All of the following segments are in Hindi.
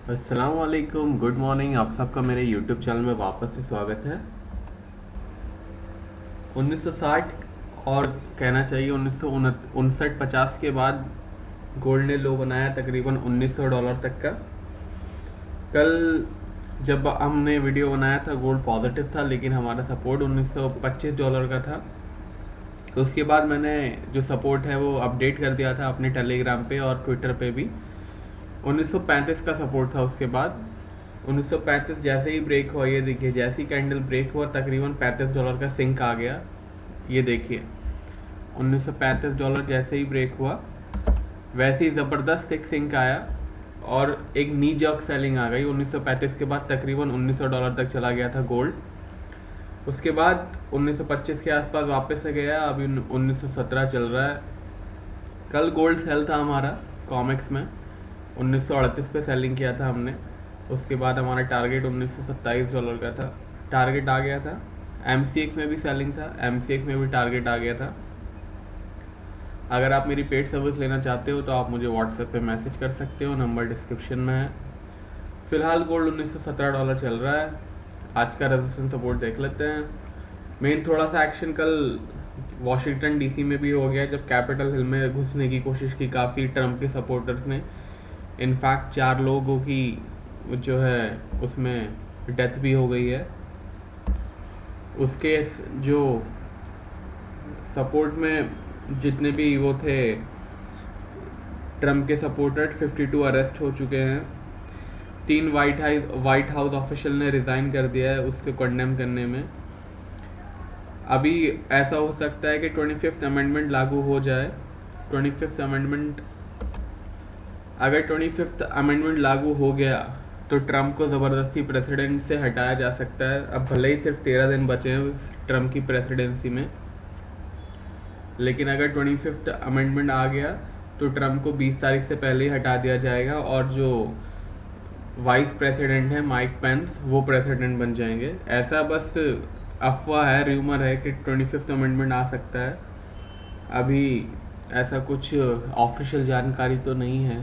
अस्सलाम वालेकुम, गुड मॉर्निंग। आप सबका मेरे यूट्यूब चैनल में वापस से स्वागत है। 1960 और कहना चाहिए 1959-50 के बाद गोल्ड ने लो बनाया तकरीबन $1900 तक का। कल जब हमने वीडियो बनाया था गोल्ड पॉजिटिव था, लेकिन हमारा सपोर्ट $1925 का था। तो उसके बाद मैंने जो सपोर्ट है वो अपडेट कर दिया था अपने टेलीग्राम पे और ट्विटर पे भी। 1935 का सपोर्ट था। उसके बाद 1935 जैसे ही ब्रेक हुआ, ये देखिए जैसे ही कैंडल ब्रेक हुआ तकरीबन $35 का सिंक आ गया। ये देखिए $1935 जैसे ही ब्रेक हुआ वैसे ही ज़बरदस्त एक सिंक आया और एक नी जॉक सेलिंग आ गई। 1935 के बाद तकरीबन $1900 तक चला गया था गोल्ड। उसके बाद 1925 के आसपास वापस से गया, अभी 1917 चल रहा है। कल गोल्ड सेल था हमारा कॉमेक्स में, 1938 पे सेलिंग किया था हमने। उसके बाद हमारा टारगेट $1927 का था, टारगेट आ गया था। MCX में भी सेलिंग था, MCX में भी टारगेट आ गया था। अगर आप मेरी पेड सर्विस लेना चाहते हो तो आप मुझे व्हाट्सएप पे मैसेज कर सकते हो, नंबर डिस्क्रिप्शन में है। फिलहाल गोल्ड $1917 चल रहा है। आज का रेजिस्टेंस सपोर्ट देख लेते हैं। मेन थोड़ा सा एक्शन कल वॉशिंगटन DC में भी हो गया, जब कैपिटल हिल में घुसने की कोशिश की काफ़ी ट्रम्प के सपोर्टर्स ने। इनफैक्ट 4 लोगों की जो है उसमें डेथ भी हो गई है। उसके जो सपोर्ट में जितने भी वो थे ट्रम्प के सपोर्टर, 52 अरेस्ट हो चुके हैं। 3 व्हाइट हाउस ऑफिशियल ने रिजाइन कर दिया है उसको कंडेम करने में। अभी ऐसा हो सकता है कि 25th अमेंडमेंट लागू हो जाए। 25th अमेंडमेंट अगर 25th अमेंडमेंट लागू हो गया तो ट्रम्प को ज़बरदस्ती प्रेसिडेंट से हटाया जा सकता है। अब भले ही सिर्फ 13 दिन बचे हैं ट्रम्प की प्रेसिडेंसी में, लेकिन अगर 25th अमेंडमेंट आ गया तो ट्रम्प को 20 तारीख से पहले ही हटा दिया जाएगा और जो वाइस प्रेसिडेंट है माइक पेंस वो प्रेसिडेंट बन जाएंगे। ऐसा बस अफवाह है, र्यूमर है कि 25th अमेंडमेंट आ सकता है। अभी ऐसा कुछ ऑफिशियल जानकारी तो नहीं है।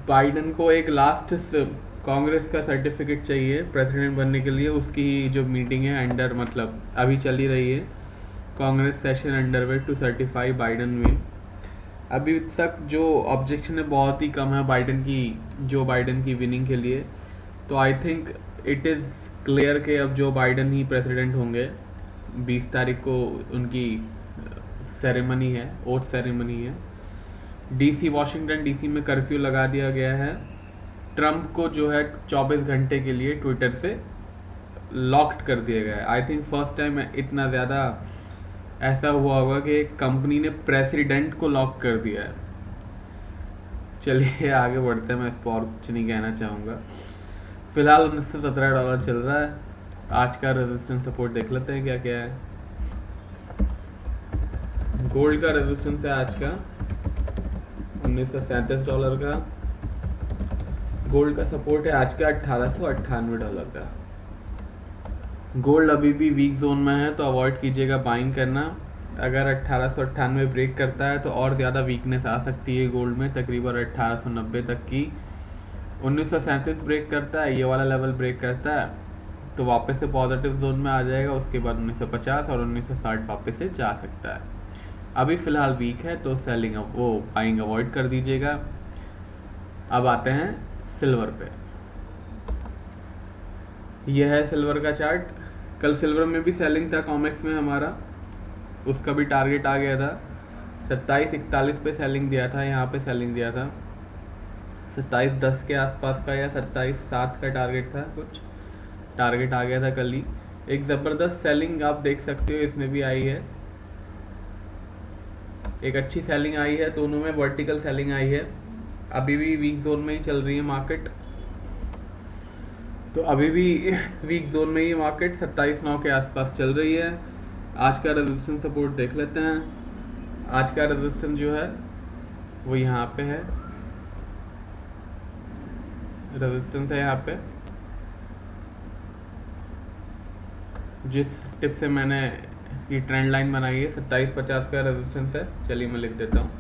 बाइडन को एक लास्ट कांग्रेस का सर्टिफिकेट चाहिए प्रेसिडेंट बनने के लिए। उसकी जो मीटिंग है अंडर मतलब अभी चली रही है, Congress session underway to certify Biden win. अभी तक जो ऑब्जेक्शन है बहुत ही कम है बाइडन की विनिंग के लिए। तो I think it is clear कि अब जो बाइडन ही प्रेसिडेंट होंगे। 20 तारीख को उनकी सेरेमनी है, ओथ सेरेमनी है। वॉशिंगटन DC में कर्फ्यू लगा दिया गया है। ट्रम्प को जो है 24 घंटे के लिए ट्विटर से लॉक्ड कर दिया गया है। आई थिंक फर्स्ट टाइम इतना ज़्यादा ऐसा हुआ होगा कि एक कंपनी ने प्रेसिडेंट को लॉक कर दिया है। चलिए आगे बढ़ते हैं, मैं इस पर और कुछ नहीं कहना चाहूँगा। फिलहाल $1917 चल रहा है। आज का रेजिस्टेंस सपोर्ट देख लेते हैं क्या क्या है। गोल्ड का रेजिस्टेंस है आज का $1937 का। गोल्ड का सपोर्ट है आज का $1898 का। गोल्ड अभी भी वीक जोन में है तो अवॉइड कीजिएगा बाइंग करना। अगर 1898 ब्रेक करता है तो और ज़्यादा वीकनेस आ सकती है गोल्ड में, तकरीबन 1890 तक की। 1937 ब्रेक करता है, ये वाला लेवल ब्रेक करता है तो वापस से पॉजिटिव जोन में आ जाएगा। उसके बाद 1950 और 1960 वापस से जा सकता है। अभी फ़िलहाल वीक है तो सेलिंग वो बाइंग अवॉइड कर दीजिएगा। अब आते हैं सिल्वर पे। यह है सिल्वर का चार्ट। कल सिल्वर में भी सेलिंग था कॉमेक्स में हमारा, उसका भी टारगेट आ गया था। 2741 पे सेलिंग दिया था, यहाँ पे सेलिंग दिया था 2710 के आसपास का या 27.7 का टारगेट था, कुछ टारगेट आ गया था कल ही। एक ज़बरदस्त सेलिंग आप देख सकते हो इसमें भी आई है, एक अच्छी सेलिंग आई है, दोनों में वर्टिकल सेलिंग आई है। अभी भी वीक जोन में ही चल रही है मार्केट, तो अभी भी वीक जोन में ही मार्केट 27.9 के आसपास चल रही है। आज का रेजिस्टेंस सपोर्ट देख लेते हैं। आज का रेजिस्टेंस जो है वो यहाँ पे है, रेजिस्टेंस है यहाँ पे। जिस टिप से मैंने ये ट्रेंड लाइन बनाई है 2750 का रेजिस्टेंस है। चलिए मैं लिख देता हूँ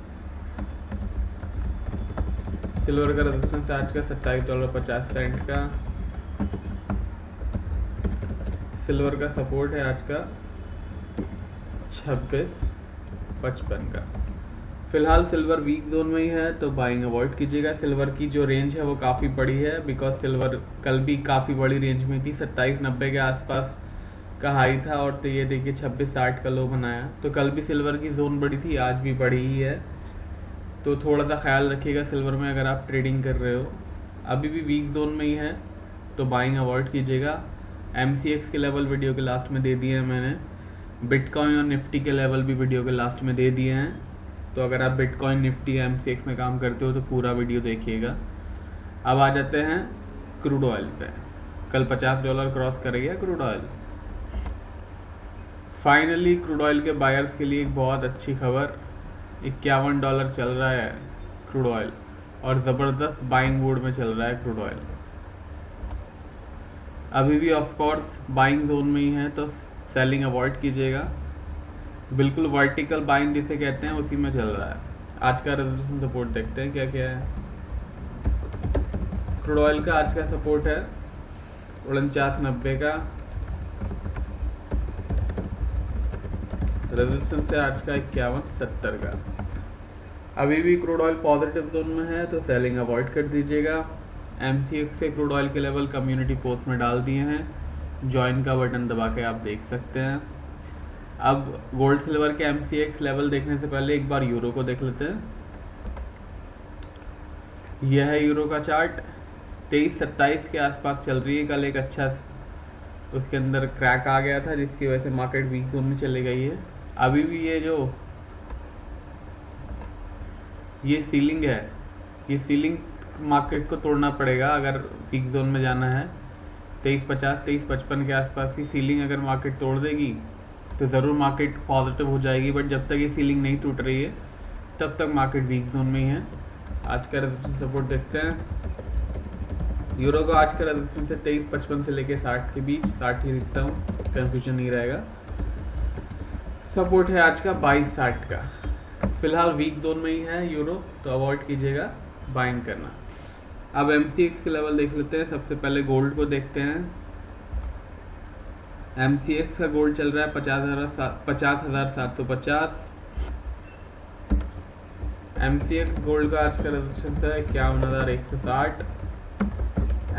सिल्वर का रेजिस्टेंस आज का $27.50 का। सिल्वर का सपोर्ट है आज का 26.55 का। फिलहाल सिल्वर वीक जोन में ही है तो बाइंग अवॉइड कीजिएगा। सिल्वर की जो रेंज है वो काफ़ी बड़ी है, बिकॉज सिल्वर कल भी काफ़ी बड़ी रेंज में थी, 27.90 के आसपास का हाई था और तो ये देखिए 26.60 का लो बनाया। तो कल भी सिल्वर की जोन बड़ी थी, आज भी बड़ी ही है, तो थोड़ा सा ख्याल रखिएगा सिल्वर में अगर आप ट्रेडिंग कर रहे हो। अभी भी वीक जोन में ही है तो बाइंग अवॉइड कीजिएगा। MCX के लेवल वीडियो के लास्ट में दे दिए हैं मैंने, बिटकॉइन और निफ्टी के लेवल भी वीडियो के लास्ट में दे दिए हैं। तो अगर आप बिटकॉइन, निफ्टी, MCX में काम करते हो तो पूरा वीडियो देखिएगा। अब आ जाते हैं क्रूड ऑयल पे। कल $50 क्रॉस कर गया crude oil. Finally crude oil के बायर्स के लिए एक बहुत अच्छी खबर, $51 चल रहा है क्रूड ऑयल और ज़बरदस्त बाइंग मोड में चल रहा है क्रूड ऑयल। अभी भी ऑफ कोर्स बाइंग जोन में ही है तो सेलिंग अवॉइड कीजिएगा। बिल्कुल वर्टिकल बाइंग जिसे कहते हैं उसी में चल रहा है। आज का रेजिस्टेंस सपोर्ट देखते हैं क्या क्या है। क्रूड ऑयल का आज का सपोर्ट है 49.90 का। रेजिस्टेंस है आज का 51.70 का। अभी भी क्रूड ऑयल पॉजिटिव जोन में है तो सेलिंग अवॉइड कर दीजिएगा। MCX से क्रूड ऑयल के लेवल कम्युनिटी पोस्ट में डाल दिए हैं, ज्वाइन का बटन दबा के आप देख सकते हैं। अब गोल्ड सिल्वर के MCX लेवल देखने से पहले एक बार यूरो को देख लेते हैं। यह है यूरो का चार्ट, 23.27 के आसपास चल रही है। कल एक अच्छा उसके अंदर क्रैक आ गया था जिसकी वजह से मार्केट वीक जोन में चली गई है। अभी भी ये सीलिंग है, ये सीलिंग मार्केट को तोड़ना पड़ेगा अगर वीक जोन में जाना है। 23.50, 23.55 के आसपास की सीलिंग अगर मार्केट तोड़ देगी तो ज़रूर मार्केट पॉजिटिव हो जाएगी, बट जब तक ये सीलिंग नहीं टूट रही है तब तक मार्केट वीक जोन में ही है। आज का रेजिस्टेंस सपोर्ट देखते हैं। यूरो का आज का रेजिस्टेंस है 23.55 से लेके 60 के बीच, 60 ही लिखता हूँ, कंफ्यूजन नहीं रहेगा। सपोर्ट है आज का 22.60 का। फिलहाल वीक जोन में ही है यूरो तो अवॉइड कीजिएगा बाइंग करना। अब MCX के लेवल देख लेते हैं। सबसे पहले गोल्ड को देखते हैं। MCX का गोल्ड चल रहा है 50,750। MCX गोल्ड का आज का रेजिस्टेंस है 51,160।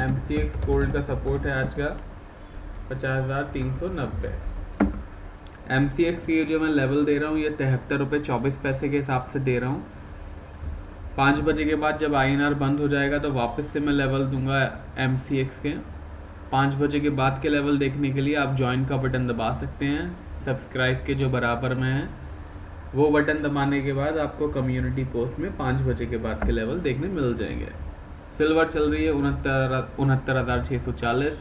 MCX गोल्ड का सपोर्ट है आज का 50,390। MCX ये जो मैं लेवल दे रहा हूँ ये ₹73.24 के हिसाब से दे रहा हूँ। 5 बजे के बाद जब INR बंद हो जाएगा तो वापस से मैं लेवल दूंगा MCX के। 5 बजे के बाद के लेवल देखने के लिए आप ज्वाइन का बटन दबा सकते हैं, सब्सक्राइब के जो बराबर में है वो बटन दबाने के बाद आपको कम्युनिटी पोस्ट में 5 बजे के बाद के लेवल देखने मिल जाएंगे। सिल्वर चल रही है 69,640।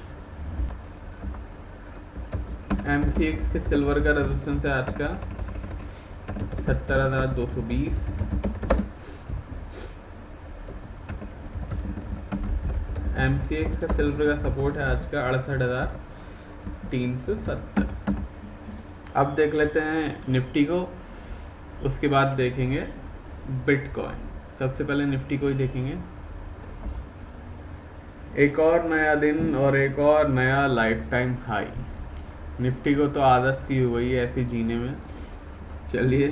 MCX के सिल्वर का रेजिस्टेंस है आज का 70,220। MCX का सिल्वर का सपोर्ट है आज का 68,370। अब देख लेते हैं निफ्टी को, उसके बाद देखेंगे बिटकॉइन। सबसे पहले निफ्टी को ही देखेंगे। एक और नया दिन और एक और नया लाइफ टाइम हाई। निफ्टी को तो आदत सी हो गई है ऐसे जीने में। चलिए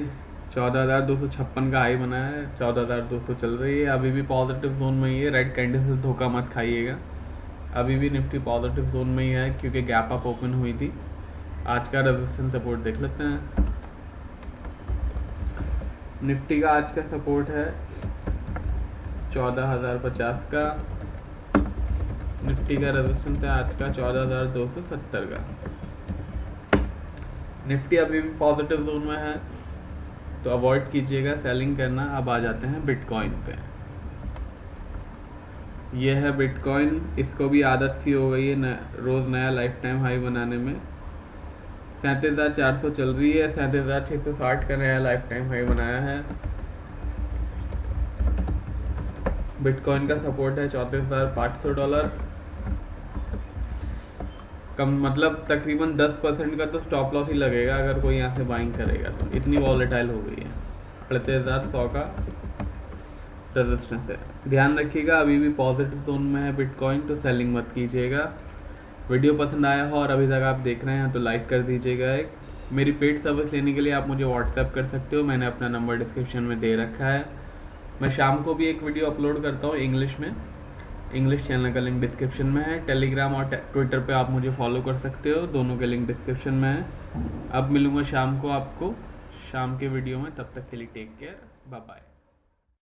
14,256 का हाई बनाया है, 14,200 चल रही है। अभी भी पॉजिटिव जोन में ही है, रेड कैंडल से धोखा मत खाइएगा। अभी भी निफ्टी पॉजिटिव जोन में ही है क्योंकि गैप अप ओपन हुई थी। आज का रेजिस्टेंस सपोर्ट देख लेते हैं। निफ्टी का आज का सपोर्ट है 14,050 का। निफ्टी का रेजिस्टेंस है आज का 14,270 का। निफ्टी अभी भी पॉजिटिव जोन में है तो अवॉइड कीजिएगा सेलिंग करना। अब आ जाते हैं बिटकॉइन पे। यह है बिटकॉइन, इसको भी आदत सी हो गई है रोज नया लाइफ टाइम हाई बनाने में। 37,400 चल रही है, 37,660 का नया लाइफ टाइम हाई बनाया है। बिटकॉइन का सपोर्ट है $34,500। कम मतलब तकरीबन 10% का तो स्टॉप लॉस ही लगेगा अगर कोई यहाँ से बाइंग करेगा तो। इतनी वॉलेटाइल हो गई है। 38,100 का रेजिस्टेंस है। ध्यान रखिएगा अभी भी पॉजिटिव जोन में है बिटकॉइन, तो सेलिंग मत कीजिएगा। वीडियो पसंद आया हो और अभी तक आप देख रहे हैं तो लाइक कर दीजिएगा। एक मेरी पेड सर्विस लेने के लिए आप मुझे व्हाट्सएप कर सकते हो, मैंने अपना नंबर डिस्क्रिप्शन में दे रखा है। मैं शाम को भी एक वीडियो अपलोड करता हूँ इंग्लिश में, इंग्लिश चैनल का लिंक डिस्क्रिप्शन में है। टेलीग्राम और ट्विटर पे आप मुझे फॉलो कर सकते हो, दोनों के लिंक डिस्क्रिप्शन में है। अब मिलूंगा शाम को आपको शाम के वीडियो में, तब तक के लिए टेक केयर, बाय बाय।